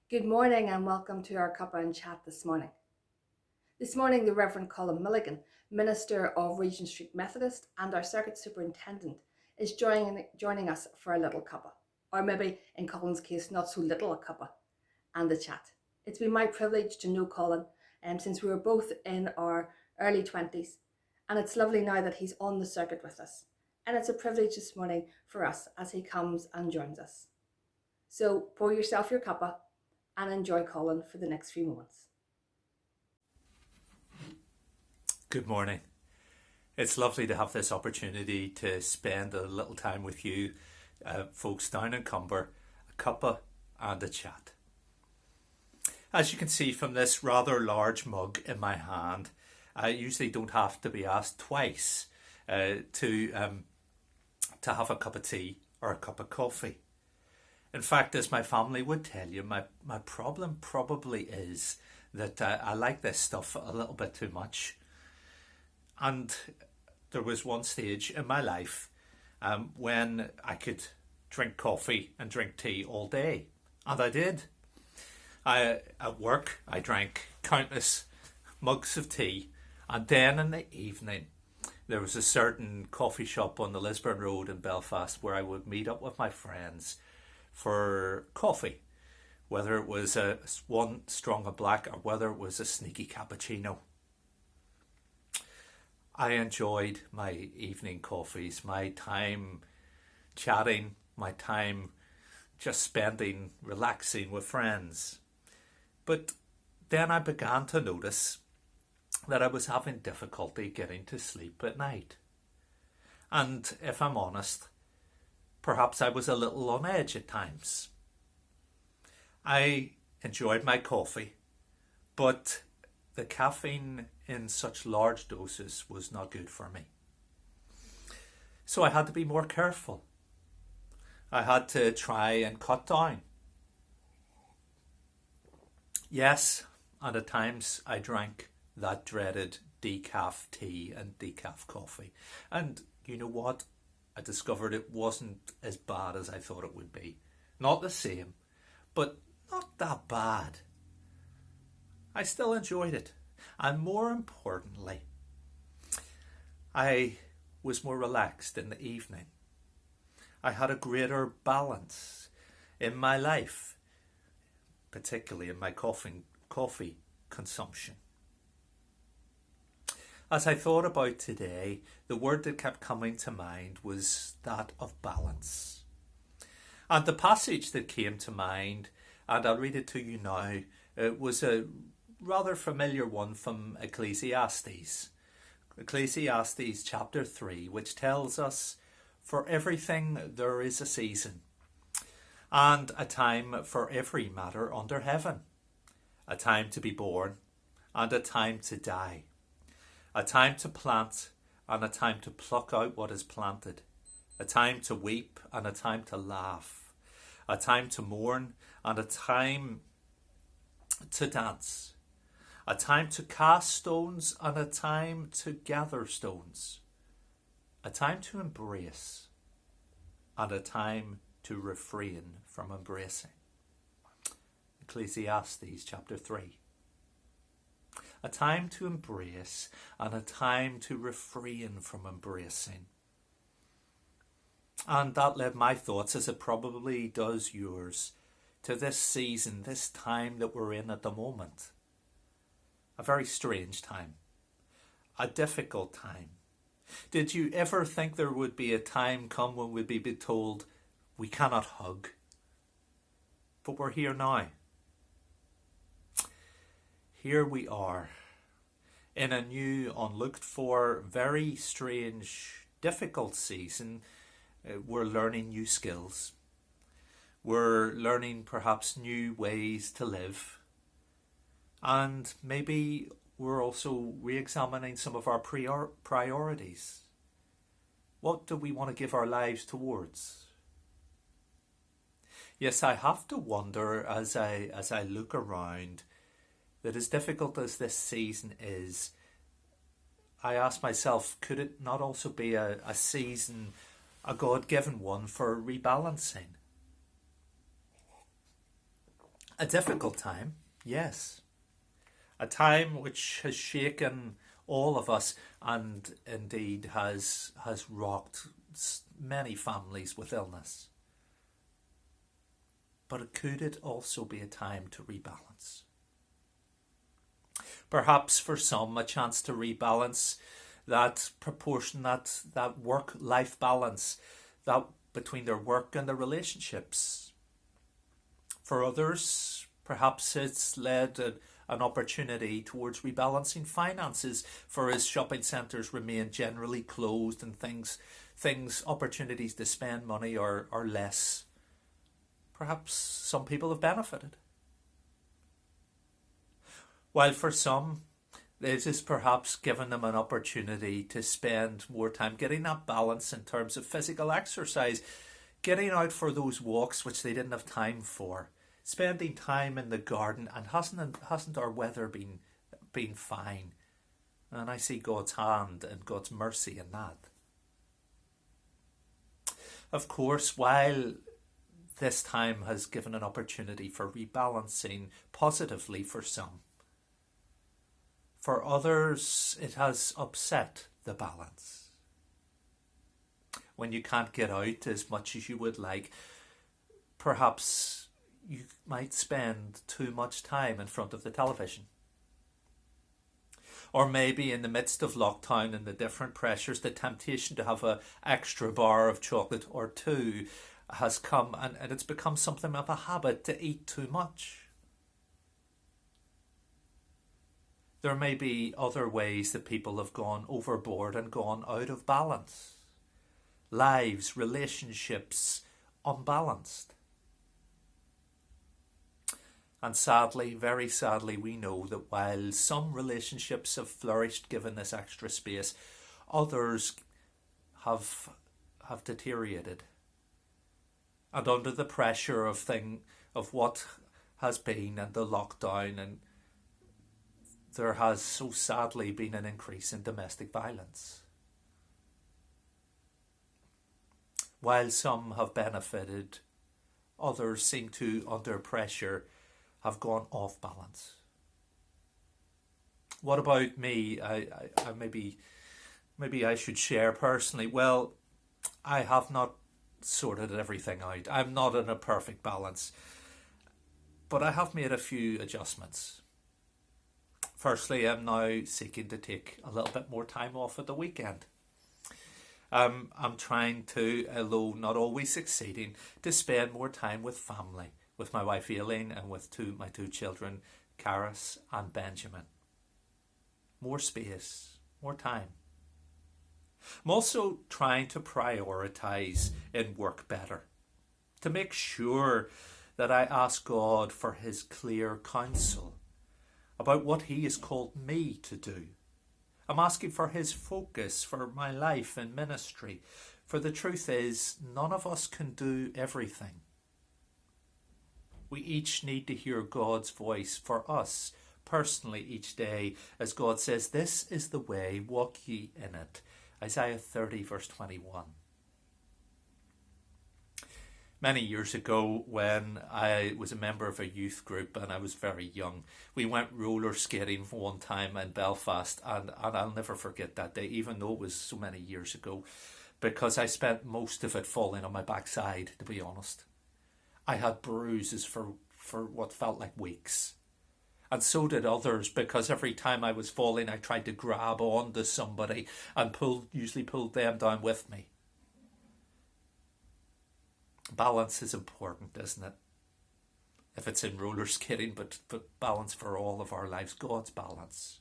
Good morning and welcome to our Cuppa Chat this morning. This morning, the Rev Colin Milligan, Minister of Regent Street Methodist and our Circuit Superintendent, is joining us for a little cuppa, or maybe in Colin's case, not so little a cuppa, and a chat. It's been my privilege to know Colin since we were both in our early 20s, and it's lovely now that he's on the circuit with us. And it's a privilege this morning for us as he comes and joins us. So pour yourself your cuppa and enjoy Colin for the next few moments. Good morning. It's lovely to have this opportunity to spend a little time with you folks down in Cumber, a cuppa and a chat. As you can see from this rather large mug in my hand, I usually don't have to be asked twice to have a cup of tea or a cup of coffee. In fact, as my family would tell you, my problem probably is that I like this stuff a little bit too much. And there was one stage in my life when I could drink coffee and drink tea all day. And I did. At work, I drank countless mugs of tea. And then in the evening, there was a certain coffee shop on the Lisburn Road in Belfast where I would meet up with my friends for coffee, whether it was one strong and black or whether it was a sneaky cappuccino. I enjoyed my evening coffees, my time chatting, my time just spending, relaxing with friends. But then I began to notice that I was having difficulty getting to sleep at night. And if I'm honest, perhaps I was a little on edge at times. I enjoyed my coffee, but the caffeine in such large doses was not good for me. So I had to be more careful. I had to try and cut down. Yes, and at times I drank that dreaded decaf tea and decaf coffee. And you know what? I discovered it wasn't as bad as I thought it would be. Not the same, but not that bad. I still enjoyed it. And more importantly, I was more relaxed in the evening. I had a greater balance in my life, particularly in my coffee consumption. As I thought about today, the word that kept coming to mind was that of balance. And the passage that came to mind, and I'll read it to you now, was a rather familiar one from Ecclesiastes. Ecclesiastes chapter 3, which tells us, "For everything there is a season, and a time for every matter under heaven, a time to be born, and a time to die, a time to plant and a time to pluck out what is planted, a time to weep and a time to laugh, a time to mourn and a time to dance, a time to cast stones and a time to gather stones, a time to embrace and a time to refrain from embracing." Ecclesiastes chapter 3. A time to embrace and a time to refrain from embracing. And that led my thoughts, as it probably does yours, to this season, this time that we're in at the moment. A very strange time. A difficult time. Did you ever think there would be a time come when we'd be told we cannot hug? But we're here now. Here we are, in a new, unlooked for, very strange, difficult season. We're learning new skills. We're learning perhaps new ways to live. And maybe we're also re-examining some of our priorities. What do we want to give our lives towards? Yes, I have to wonder as I look around, that as difficult as this season is, I ask myself, could it not also be a season, a God-given one, for rebalancing? A difficult time, yes. A time which has shaken all of us and indeed has rocked many families with illness. But could it also be a time to rebalance? Perhaps for some a chance to rebalance that proportion, that work-life balance, that between their work and their relationships. For others, perhaps it's led an opportunity towards rebalancing finances, for as shopping centres remain generally closed and opportunities to spend money are less. Perhaps some people have benefited. While for some, it has perhaps given them an opportunity to spend more time getting that balance in terms of physical exercise, getting out for those walks which they didn't have time for, spending time in the garden, and hasn't our weather been fine? And I see God's hand and God's mercy in that. Of course, while this time has given an opportunity for rebalancing positively for some, for others it has upset the balance. When you can't get out as much as you would like, perhaps you might spend too much time in front of the television. Or maybe in the midst of lockdown and the different pressures, the temptation to have an extra bar of chocolate or two has come, and it's become something of a habit to eat too much. There may be other ways that people have gone overboard and gone out of balance. Lives, relationships, unbalanced. And sadly, very sadly, we know that while some relationships have flourished given this extra space, others have deteriorated. And under the pressure of what has been and the lockdown, and there has so sadly been an increase in domestic violence. While some have benefited, others seem to, under pressure, have gone off balance. What about me? I maybe I should share personally. Well, I have not sorted everything out. I'm not in a perfect balance, but I have made a few adjustments. Firstly, I'm now seeking to take a little bit more time off at the weekend. I'm trying to, although not always succeeding, to spend more time with family, with my wife Aileen and with my two children, Karis and Benjamin. More space, more time. I'm also trying to prioritise in work better, to make sure that I ask God for his clear counsel about what he has called me to do. I'm asking for his focus for my life and ministry, for the truth is, none of us can do everything. We each need to hear God's voice for us personally each day, as God says, "This is the way, walk ye in it." Isaiah 30 verse 21. Many years ago, when I was a member of a youth group and I was very young, we went roller skating one time in Belfast, and I'll never forget that day, even though it was so many years ago, because I spent most of it falling on my backside, to be honest. I had bruises for what felt like weeks. And so did others, because every time I was falling, I tried to grab onto somebody and usually pulled them down with me. Balance is important, isn't it? If it's in roller skating, but balance for all of our lives, God's balance.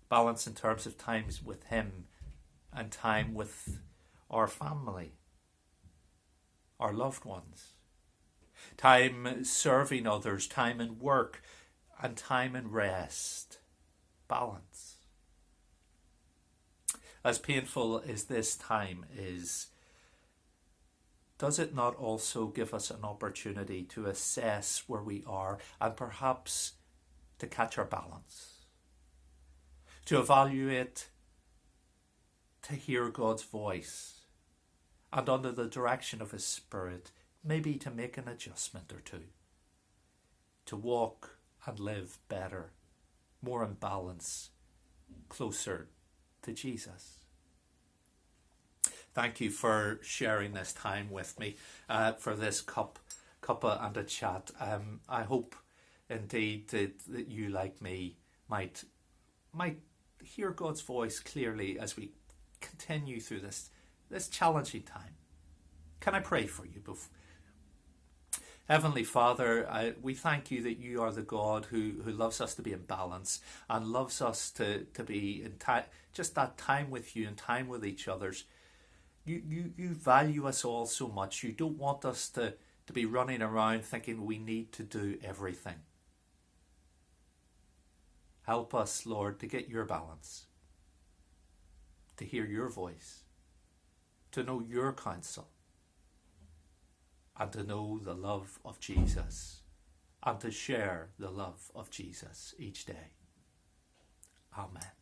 Balance in terms of times with him and time with our family, our loved ones. Time serving others, time in work, and time in rest. Balance. As painful as this time is, does it not also give us an opportunity to assess where we are and perhaps to catch our balance? To evaluate, to hear God's voice, and under the direction of his Spirit, maybe to make an adjustment or two. to walk and live better, more in balance, closer to Jesus. Thank you for sharing this time with me, for this cuppa and a chat. I hope indeed that you, like me, might hear God's voice clearly as we continue through this challenging time. Can I pray for you? Heavenly Father, we thank you that you are the God who loves us to be in balance and loves us to be in just that time with you and time with each other. You value us all so much. You don't want us to be running around thinking we need to do everything. Help us, Lord, to get your balance, to hear your voice, to know your counsel, and to know the love of Jesus, and to share the love of Jesus each day. Amen.